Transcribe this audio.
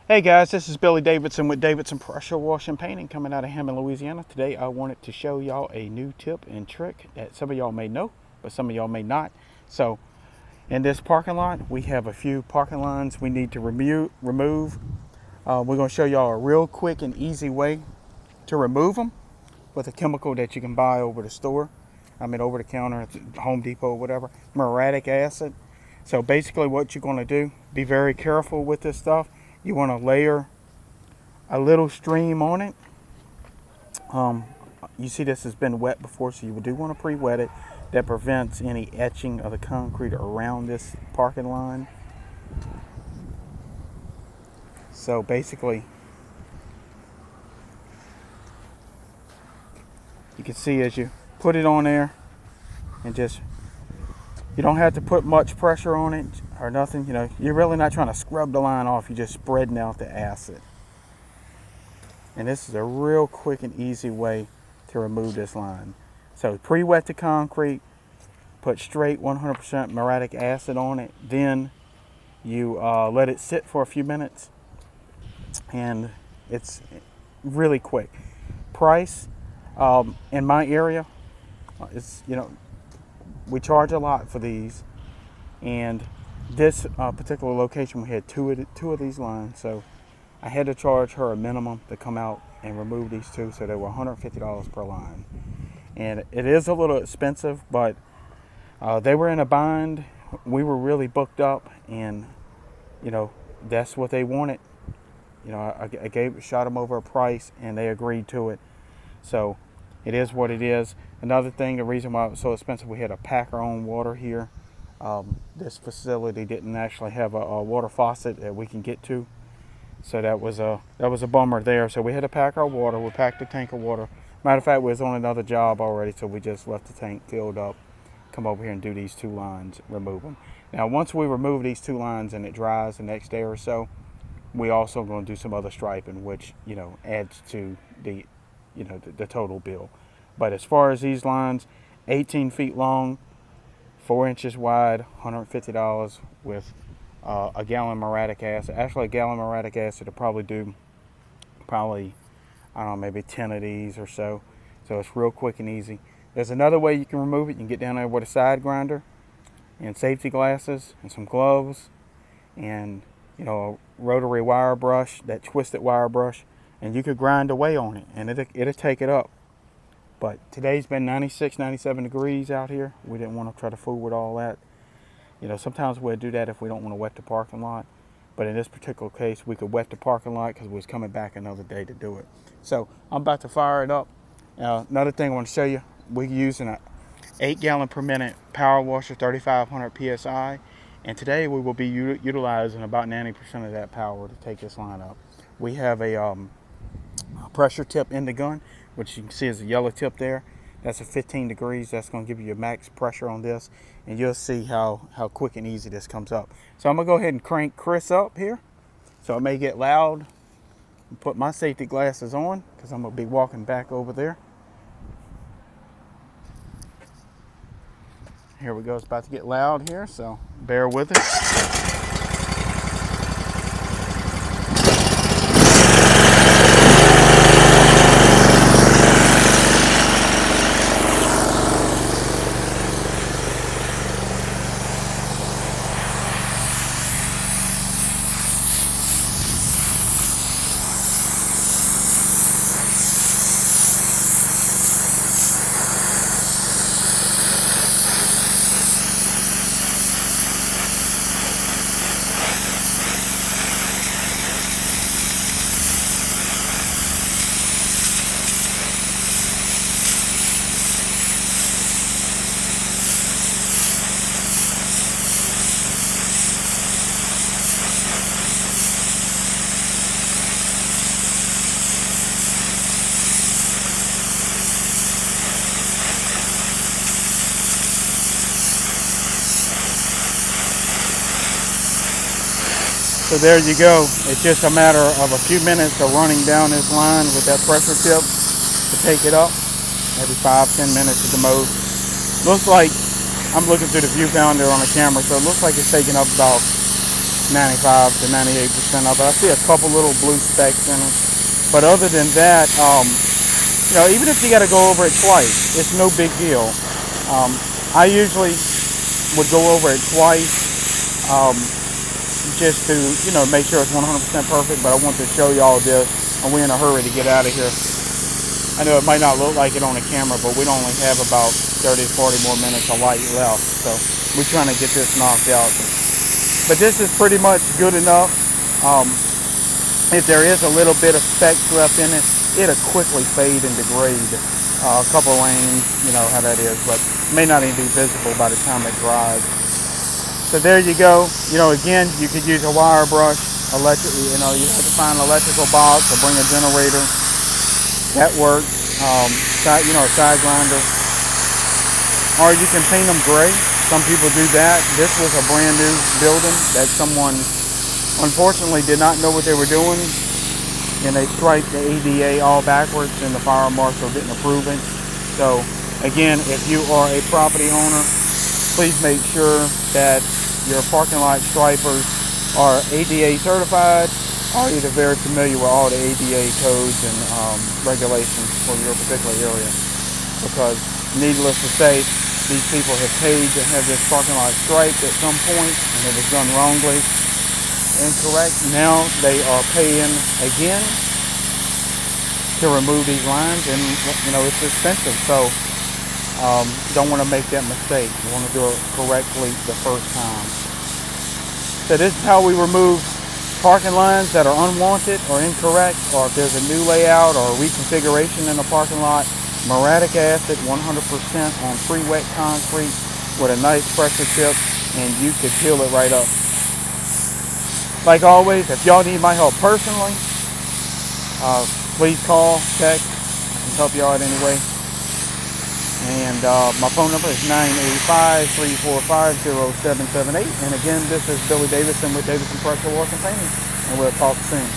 Hey guys, this is Billy Davidson with Davidson Pressure Wash and Painting coming out of Hammond, Louisiana. Today I wanted to show y'all a new tip and trick that some of y'all may know, but some of y'all may not. So in this parking lot, we have a few parking lines we need to remove. We're going to show y'all a real quick and easy way to remove them with a chemical that you can buy over the store. Over the counter at Home Depot or whatever, muriatic acid. So basically what you're going to do, be very careful with this stuff. You want to layer a little stream on it. You see this has been wet before, so you do want to pre-wet it. That prevents any etching of the concrete around this parking line. So basically, you can see as you put it on there and just, you don't have to put much pressure on it or nothing. You're really not trying to scrub the line off. You're just spreading out the acid. And this is a real quick and easy way to remove this line. So pre-wet the concrete, put straight 100% muriatic acid on it. Then you let it sit for a few minutes, and it's really quick. Price in my area, it's we charge a lot for these, and this particular location we had two of these lines, so I had to charge her a minimum to come out and remove these two, so they were $150 per line. And it is a little expensive, but they were in a bind. We were really booked up, and that's what they wanted. I shot them over a price, and they agreed to it. So it is what it is. Another thing, the reason why it was so expensive, we had to pack our own water here. This facility didn't actually have a water faucet that we can get to, so that was a bummer there. So we had to pack our water. We packed a tank of water. Matter of fact, we was on another job already, so we just left the tank filled up, come over here and do these two lines, remove them. Now once we remove these two lines and it dries the next day or so, we also going to do some other striping, which adds to the the total bill. But as far as these lines, 18 feet long, 4 inches wide, $150 with a gallon muriatic acid. Actually, a gallon muriatic acid will probably do I don't know, maybe 10 of these or so. So it's real quick and easy. There's another way you can remove it. You can get down there with a side grinder and safety glasses and some gloves and a rotary wire brush, that twisted wire brush, and you could grind away on it and it'll take it up. But today's been 96, 97 degrees out here. We didn't want to try to fool with all that. Sometimes we'll do that if we don't want to wet the parking lot. But in this particular case, we could wet the parking lot because we was coming back another day to do it. So I'm about to fire it up. Another thing I want to show you, we're using an 8 gallon per minute power washer, 3,500 PSI. And today we will be utilizing about 90% of that power to take this line up. We have a pressure tip in the gun, which you can see is a yellow tip there. That's at 15 degrees. That's going to give you your max pressure on this, and you'll see how quick and easy this comes up. So I'm going to go ahead and crank Chris up here. So it may get loud. Put my safety glasses on because I'm going to be walking back over there. Here we go. It's about to get loud here, so bear with us. So there you go. It's just a matter of a few minutes of running down this line with that pressure tip to take it up. Maybe 5-10 minutes at the most. Looks like, I'm looking through the viewfinder on the camera, so it looks like it's taking up about 95 to 98% of it. I see a couple little blue specks in it. But other than that, even if you got to go over it twice, it's no big deal. I usually would go over it twice just to, make sure it's 100% perfect, but I want to show y'all this, and we're in a hurry to get out of here. I know it might not look like it on the camera, but we only have about 30 to 40 more minutes of light left, so we're trying to get this knocked out. But this is pretty much good enough. If there is a little bit of specks left in it, it'll quickly fade and degrade. A couple lanes, you know how that is, but it may not even be visible by the time it dries. So there you go. Again, you could use a wire brush, electric, find an electrical box or bring a generator. That works. A side grinder. Or you can paint them gray. Some people do that. This was a brand new building that someone unfortunately did not know what they were doing, and they striped the ADA all backwards, and the fire marshal didn't approve it. So again, if you are a property owner, please make sure that your parking lot stripers are ADA certified, or either very familiar with all the ADA codes and regulations for your particular area. Because needless to say, these people have paid to have this parking lot striped at some point, and it was done wrongly, incorrect. Now they are paying again to remove these lines, and it's expensive. So don't want to make that mistake. You want to do it correctly the first time. So this is how we remove parking lines that are unwanted or incorrect, or if there's a new layout or reconfiguration in a parking lot. Muriatic acid 100% on pre-wet concrete with a nice pressure tip, and you could peel it right up. Like always, if y'all need my help personally, please call, text. I can help y'all out anyway. And my phone number is 985-345-0778. And again, this is Billy Davison with Davison Pressure Wash and Painting, and we'll talk soon.